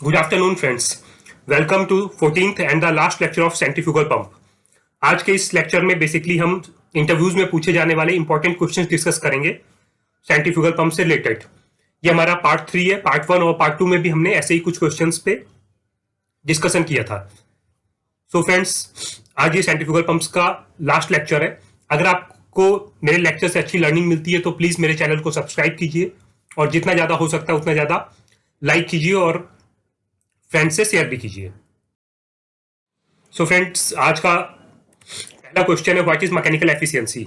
Good afternoon, friends. Welcome to 14th and the last lecture of centrifugal pump. आज के इस lecture में basically हम इंटरव्यूज में पूछे जाने वाले इंपॉर्टेंट क्वेश्चंस डिस्कस करेंगे सेंट्रीफ्यूगल पंप से रिलेटेड. ये हमारा पार्ट 3 है. पार्ट 1 और पार्ट 2 में भी हमने ऐसे ही कुछ क्वेश्चंस पे डिस्कशन किया था. सो फ्रेंड्स, आज ये सेंट्रीफ्यूगल पंप्स का लास्ट लेक्चर है. अगर आपको मेरे लेक्चर से अच्छी लर्निंग मिलती है तो प्लीज मेरे चैनल को सब्सक्राइब कीजिए और जितना ज्यादा हो सकता है उतना ज्यादा लाइक कीजिए और फ्रेंड्स से शेयर भी कीजिए. सो फ्रेंड्स, आज का पहला क्वेश्चन है व्हाट इज मैकेनिकल एफिशिएंसी.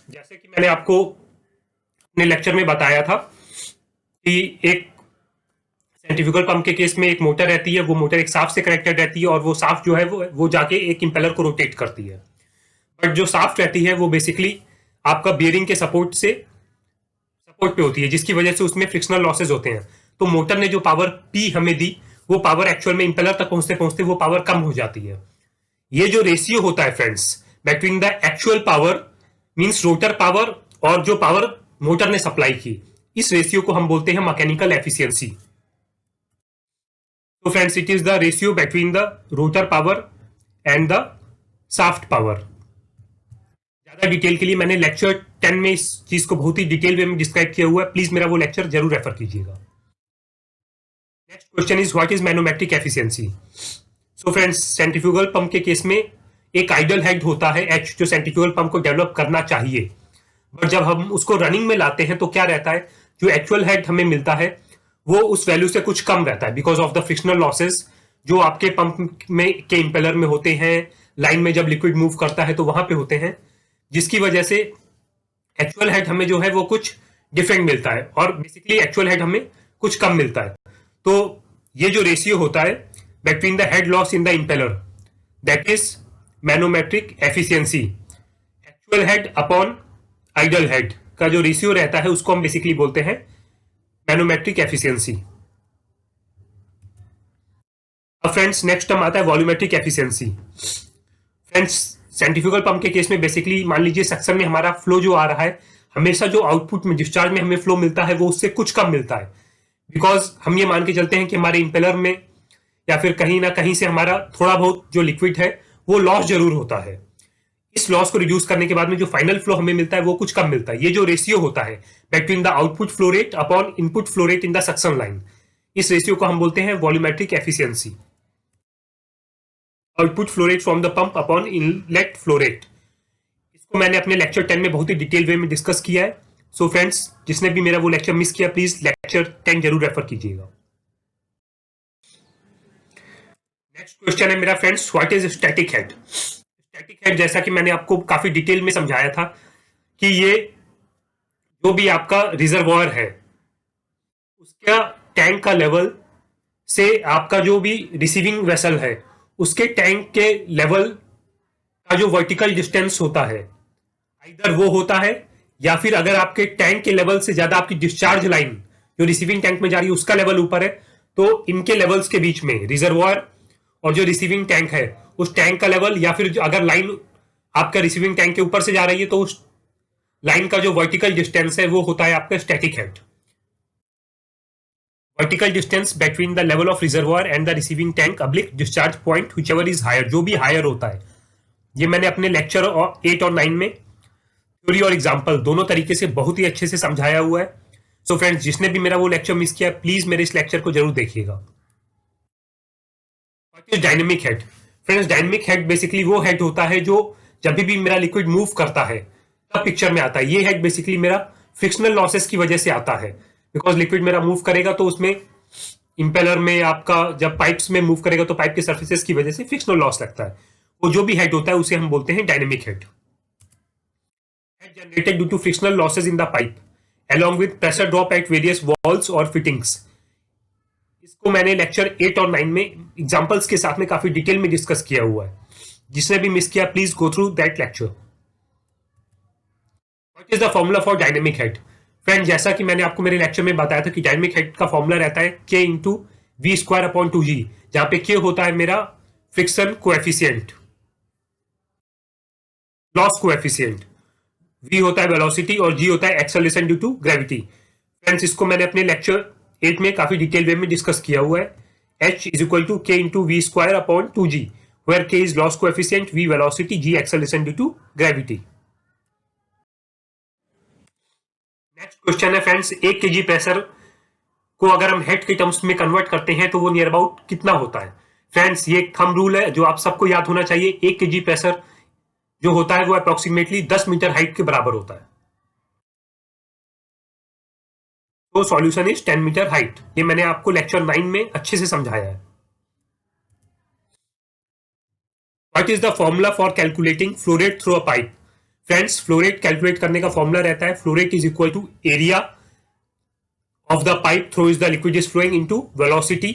जैसे कि मैंने आपको अपने लेक्चर में बताया था कि एक सेंट्रीफ्यूगल पंप के केस में एक मोटर रहती है. वो मोटर एक शाफ्ट से कनेक्टेड रहती है और वो शाफ्ट जो है वो जाके एक इंपेलर को रोटेट करती है. बट जो शाफ्ट रहती है वो बेसिकली आपका बियरिंग के सपोर्ट पे होती है, जिसकी वजह से उसमें फ्रिक्शनल लॉसेज होते हैं. तो मोटर ने जो पावर पी हमें दी वो पावर एक्चुअल में इंपेलर तक पहुंचते पहुंचते वो पावर कम हो जाती है. ये जो रेशियो होता है friends between the actual power means rotor power और जो पावर मोटर ने सप्लाई की, इस रेशियो को हम बोलते हैं मैकेनिकल एफिशिएंसी. तो friends, it is the ratio between the rotor power and the shaft power. ज्यादा डिटेल के लिए मैंने लेक्चर 10 में इस चीज को बहुत ही डिटेल वे में डिस्क्राइब किया हुआ है. प्लीज मेरा वो लेक्चर जरूर रेफर कीजिएगा. Next question is what is manometric efficiency. So friends, centrifugal pump के केस में एक आइडल हेड होता है एच, जो सेंट्रीफ्यूगल पंप को डेवलप करना चाहिए. बट जब हम उसको रनिंग में लाते हैं तो क्या रहता है, जो एक्चुअल हेड हमें मिलता है वो उस वैल्यू से कुछ कम रहता है because of the frictional losses जो आपके पंप में के इंपेलर में होते हैं. लाइन में जब लिक्विड मूव करता है तो वहां पे होते हैं, जिसकी वजह से एक्चुअल हेड हमें जो है वो कुछ डिफरेंट मिलता है और बेसिकली एक्चुअल हेड हमें कुछ कम मिलता है. तो ये जो रेशियो होता है between the head loss in the impeller, that is manometric efficiency. Actual head upon ideal head का जो रेशियो रहता है उसको हम बेसिकली बोलते हैं मैनोमेट्रिक एफिशिएंसी. अब फ्रेंड्स, नेक्स्ट टर्म आता है volumetric efficiency. Friends, centrifugal pump के केस में बेसिकली मान लीजिए सक्शन में हमारा फ्लो जो आ रहा है, हमेशा जो आउटपुट में डिस्चार्ज में हमें फ्लो मिलता है वो उससे कुछ कम मिलता है. बिकॉज हम ये मान के चलते हैं कि हमारे इंपेलर में या फिर कहीं ना कहीं से हमारा थोड़ा बहुत जो लिक्विड है वो लॉस जरूर होता है. इस लॉस को रिड्यूस करने के बाद में जो फाइनल फ्लो हमें मिलता है वो कुछ कम मिलता है. ये जो रेशियो होता है between the output flow rate upon input flow rate in the suction line, इस रेशियो को हम बोलते हैं volumetric efficiency. Output flow rate from the pump upon inlet flow rate. इसको मैंने अपने लेक्चर 10 में बहुत ही डिटेल वे में डिस्कस किया है. सो फ्रेंड्स, जिसने भी मेरा वो लेक्चर मिस किया प्लीज लेक्चर 10 जरूर रेफर कीजिएगा. नेक्स्ट क्वेश्चन है मेरा friends, what is static head. Static head, जैसा कि मैंने आपको काफी डिटेल में समझाया था कि ये जो भी आपका रिजर्वॉयर है उसका टैंक का लेवल से आपका जो भी रिसीविंग वेसल है उसके टैंक के लेवल का जो वर्टिकल डिस्टेंस होता है इधर वो होता है, या फिर अगर आपके टैंक के लेवल से ज्यादा आपकी डिस्चार्ज लाइन जो रिसीविंग टैंक में जा रही है उसका लेवल ऊपर है, तो इनके लेवल्स के बीच में रिजर्वॉयर और जो रिसीविंग टैंक है उस टैंक का लेवल, या फिर अगर लाइन आपका रिसीविंग टैंक के ऊपर से जा रही है तो उस लाइन का जो वर्टिकल डिस्टेंस है वो होता है आपका static head. Vertical distance between the level of reservoir and the receiving tank oblique discharge point whichever is higher, जो भी हायर होता है. ये मैंने अपने लेक्चर 8 और 9 में थ्योरी और एग्जांपल दोनों तरीके से बहुत ही अच्छे से समझाया हुआ है. सो फ्रेंड्स, जिसने भी मेरा वो लेक्चर मिस किया प्लीज मेरे इस लेक्चर को जरूर देखिएगा. What is dynamic head. Friends, dynamic head basically वो हेड होता है जो जब भी मेरा लिक्विड मूव करता है तब पिक्चर में आता है. ये हेड बेसिकली मेरा फ्रिक्शनल लॉसेस की वजह से आता है. बिकॉज लिक्विड मेरा मूव करेगा तो उसमें इंपेलर में आपका जब पाइप्स में मूव करेगा तो पाइप के सर्फेसेस की वजह से फ्रिक्शनल लॉस लगता है. वो जो भी हेड होता है उसे हम बोलते हैं dynamic head. Head generated due to frictional losses in the pipe along with pressure drop at various walls or fittings. इसको मैंने लेक्चर 8 और 9 में एग्जांपल्स के साथ में काफी डिटेल में डिस्कस किया हुआ है. जिसने भी मिस किया please go through that lecture. What is the formula for dynamic head. Friend, जैसा कि मैंने आपको मेरे लेक्चर में बताया था कि डायनेमिक हेड का फॉर्मूला रहता है K into V square upon 2G, जहां पे K होता है मेरा friction coefficient, loss coefficient, V होता है वेलोसिटी और G होता है acceleration due to gravity. Friends, इसको मैंने अपने लेक्चर 8 में काफी डिटेल वे में डिस्कस किया हुआ है. H is equal to K into V square upon 2G, where K is loss coefficient, V velocity, G acceleration due to gravity. Next question है फ्रेंड्स, 1 kg प्रेशर को अगर हम हेड के टर्म्स में कन्वर्ट करते हैं तो वो नियर अबाउट कितना होता है? फ्रेंड्स ये थंब रूल है जो आप सबको याद होना चाहिए। 1 kg प्रेशर जो होता है वो अप्रोक्सीमेटली 10 मीटर हाइट के बराबर होता है। तो सॉल्यूशन इज 10 मीटर हाइट। ये मैंने आपको लेक्चर 9 में अच्छे से समझाया है। What is the formula for calculating flow rate through a pipe? Friends flow rate calculate करने का फॉर्मूला रहता है flow rate is equal to area of the pipe through which the liquid is flowing into velocity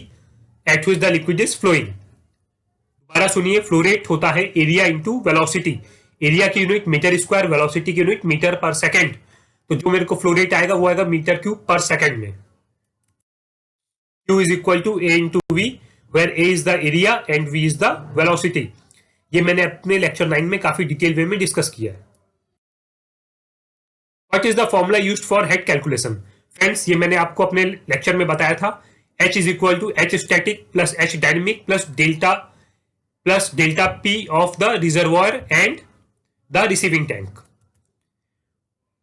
at which the liquid is flowing। दोबारा सुनिए, flow rate होता है area into velocity. Area की unit metre square, velocity की unit metre पर second. तो जो मेरे को फ्लो रेट आएगा वो आएगा मीटर क्यूब पर सेकंड में। Q is equal to A into V, where A is the area and V is the velocity। ये मैंने अपने लेक्चर 9 में काफी डिटेल वे में डिस्कस किया है। What is the formula used for head calculation? Friends ये मैंने आपको अपने लेक्चर में बताया था। H is equal to H static plus H dynamic plus delta P of the reservoir and the receiving tank।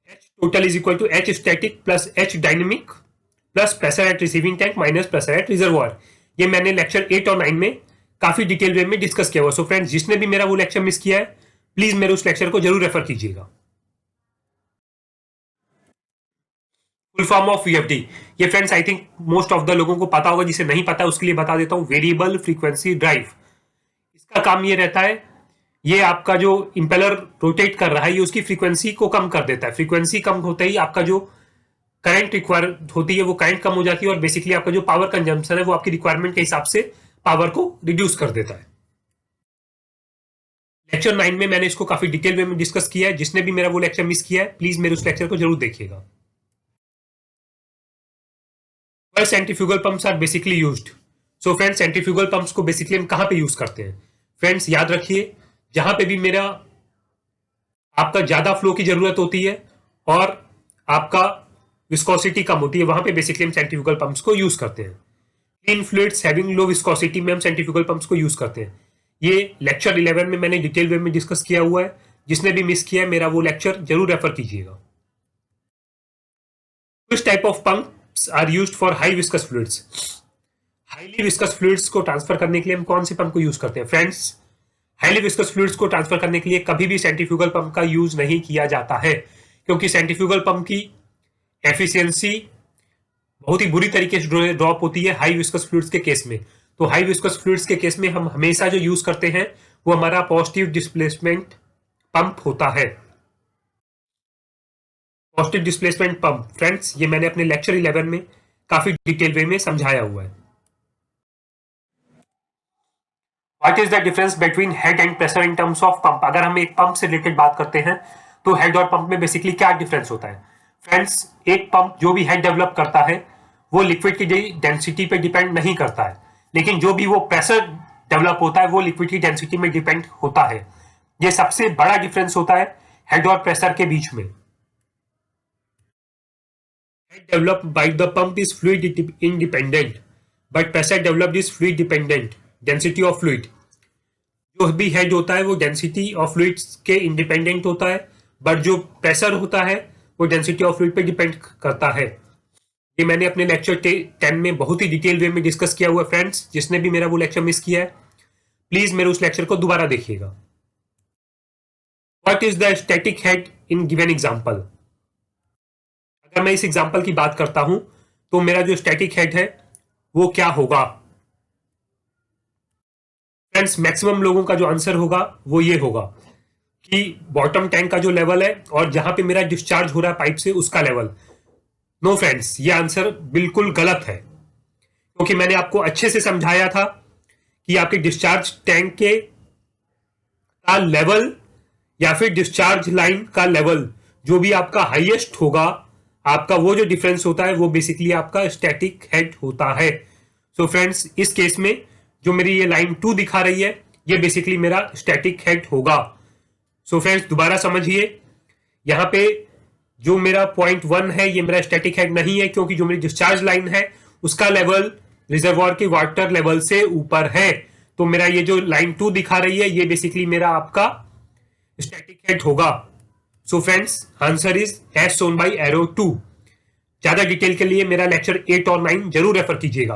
H total is equal to H static plus H dynamic plus pressure at receiving tank minus pressure at reservoir। ये मैंने lecture 8 और 9 में काफी detail वे में discuss किया हुआ। So friends जिसने भी मेरा वो लेक्चर मिस किया है प्लीज मेरे उस लेक्चर को जरूर रेफर कीजिएगा। फुल फॉर्म ऑफ वीएफडी, ये friends I think most of the लोगों को पता होगा, जिसे नहीं पता उसके लिए बता देता हूं। Variable frequency drive. इसका काम ये रहता है, ये आपका जो इंपेलर रोटेट कर रहा है ये उसकी फ्रीक्वेंसी को कम कर देता है। फ्रीक्वेंसी कम होते ही आपका जो करंट रिक्वायर होती है वो करंट कम हो जाती है और बेसिकली आपका जो पावर कंजम्पशन है वो आपकी रिक्वायरमेंट के हिसाब से पावर को रिड्यूस कर देता है। लेक्चर 9 में मैंने इसको काफी डिटेल वे में डिस्कस किया है। जिसने भी मेरा वो लेक्चर मिस किया है प्लीज मेरे उस लेक्चर को जरूर देखिएगा। Centrifugal pumps are basically used. So friends centrifugal pumps को बेसिकली हम कहां पे यूज करते हैं? फ्रेंड्स याद रखिए, जहां पे भी मेरा आपका ज्यादा फ्लो की जरूरत होती है और आपका विस्कोसिटी कम होती है वहां पे बेसिकली हम सेंट्रीफ्यूगल पंप्स को यूज करते हैं। Clean fluids having low viscosity में हम सेंट्रीफ्यूगल पंप्स को यूज करते हैं। ये लेक्चर 11 में मैंने डिटेल वे में डिस्कस किया हुआ है। जिसने भी मिस किया है मेरा वो लेक्चर जरूर रेफर कीजिएगा। Which type of pumps are used for high viscous fluids? Highly viscous fluids को ट्रांसफर करने के लिए हम कौन से पंप को यूज करते हैं? फ्रेंड्स हाईली विस्कस फ्लूइड्स को ट्रांसफर करने के लिए कभी भी सेंट्रीफ्यूगल पंप का यूज नहीं किया जाता है, क्योंकि सेंट्रीफ्यूगल पंप की एफिशिएंसी बहुत ही बुरी तरीके से ड्रॉप होती है हाई विस्कस फ्लूइड्स के केस में। तो हाई विस्कस फ्लूइड्स के केस में हम हमेशा जो यूज करते हैं वो हमारा पॉजिटिव डिस्प्लेसमेंट पंप होता है। पॉजिटिव डिस्प्लेसमेंट पंप फ्रेंड्स ये मैंने अपने लेक्चर 11 में काफी डिटेल वे में समझाया हुआ है। What is the difference between head and pressure in terms of pump? अगर हम एक पंप से रिलेटेड बात करते हैं तो हेड और पंप में बेसिकली क्या डिफरेंस होता है? फ्रेंड्स एक पंप जो भी हेड डेवलप करता है वो लिक्विड की डेंसिटी पे डिपेंड नहीं करता है, लेकिन जो भी वो प्रेशर डेवलप होता है वो लिक्विड की डेंसिटी में डिपेंड होता है। ये सबसे बड़ा डिफरेंस होता है हेड और प्रेशर के बीच में। Head developed by the pump is fluid independent, but pressure developed is fluid dependent. Density of fluid, जो भी हेड होता है वो डेंसिटी ऑफ फ्लूइड के इंडिपेंडेंट होता है, बट जो प्रेशर होता है वो डेंसिटी ऑफ फ्लूइड पे डिपेंड करता है। ये मैंने अपने लेक्चर 10 में बहुत ही डिटेल वे में डिस्कस किया हुआ है। फ्रेंड्स जिसने भी मेरा वो लेक्चर मिस किया है प्लीज मेरे उस लेक्चर को दोबारा देखिएगा। What is the static head in given example? अगर मैं इस एग्जांपल की बात करता हूं तो मेरा जो स्टैटिक हेड है वो क्या होगा? फ्रेंड्स मैक्सिमम लोगों का जो आंसर होगा वो ये होगा कि बॉटम टैंक का जो लेवल है और जहां पे मेरा डिस्चार्ज हो रहा है पाइप से उसका लेवल। नो फ्रेंड्स ये आंसर बिल्कुल गलत है, क्योंकि मैंने आपको अच्छे से समझाया था कि आपके डिस्चार्ज टैंक के का लेवल या फिर डिस्चार्ज लाइन का लेवल जो भी आपका हाईएस्ट होगा, आपका वो जो डिफरेंस होता है वो बेसिकली आपका स्टैटिक हेड होता है। सो फ्रेंड्स इस केस में जो मेरी ये लाइन 2 दिखा रही है ये बेसिकली मेरा स्टैटिक हेड होगा। सो फ्रेंड्स दोबारा समझिए, यहां पे जो मेरा पॉइंट 1 है ये मेरा स्टैटिक हेड नहीं है, क्योंकि जो मेरी डिस्चार्ज लाइन है उसका लेवल रिजर्वॉयर की वाटर लेवल से ऊपर है। तो मेरा ये जो लाइन 2 दिखा रही है, ये बेसिकली मेरा आपका स्टैटिक हेड होगा। So friends, answer is as shown by arrow 2। ज्यादा डिटेल के लिए मेरा लेक्चर 8 और 9 जरूर रेफर कीजिएगा।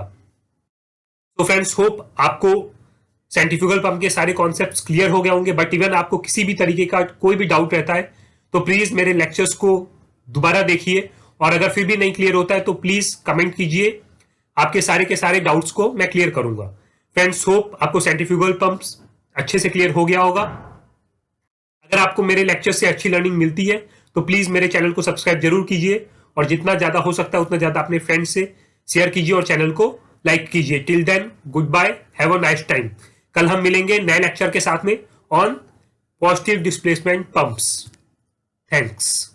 तो फ्रेंड्स, होप आपको सेंट्रीफ्यूगल पंप के सारे कॉन्सेप्ट्स क्लियर हो गए होंगे। बट इवन आपको किसी भी तरीके का कोई भी डाउट रहता है तो प्लीज मेरे लेक्चर्स को दोबारा देखिए, और अगर फिर भी नहीं क्लियर होता है तो प्लीज कमेंट कीजिए, आपके सारे के सारे डाउट्स को मैं क्लियर करूंगा। फ्रेंड्स, होप आपको सेंट्रीफ्यूगल पंप्स अच्छे से क्लियर हो गया होगा। अगर आपको मेरे लेक्चर से अच्छी लर्निंग मिलती है तो प्लीज मेरे चैनल को सब्सक्राइब जरूर कीजिए, और जितना ज्यादा हो सकता है उतना ज्यादा अपने फ्रेंड्स से शेयर कीजिए और चैनल को लाइक कीजिए। Till then, good bye, have a nice time. कल हम मिलेंगे नए लेक्चर के साथ में on positive displacement pumps. Thanks.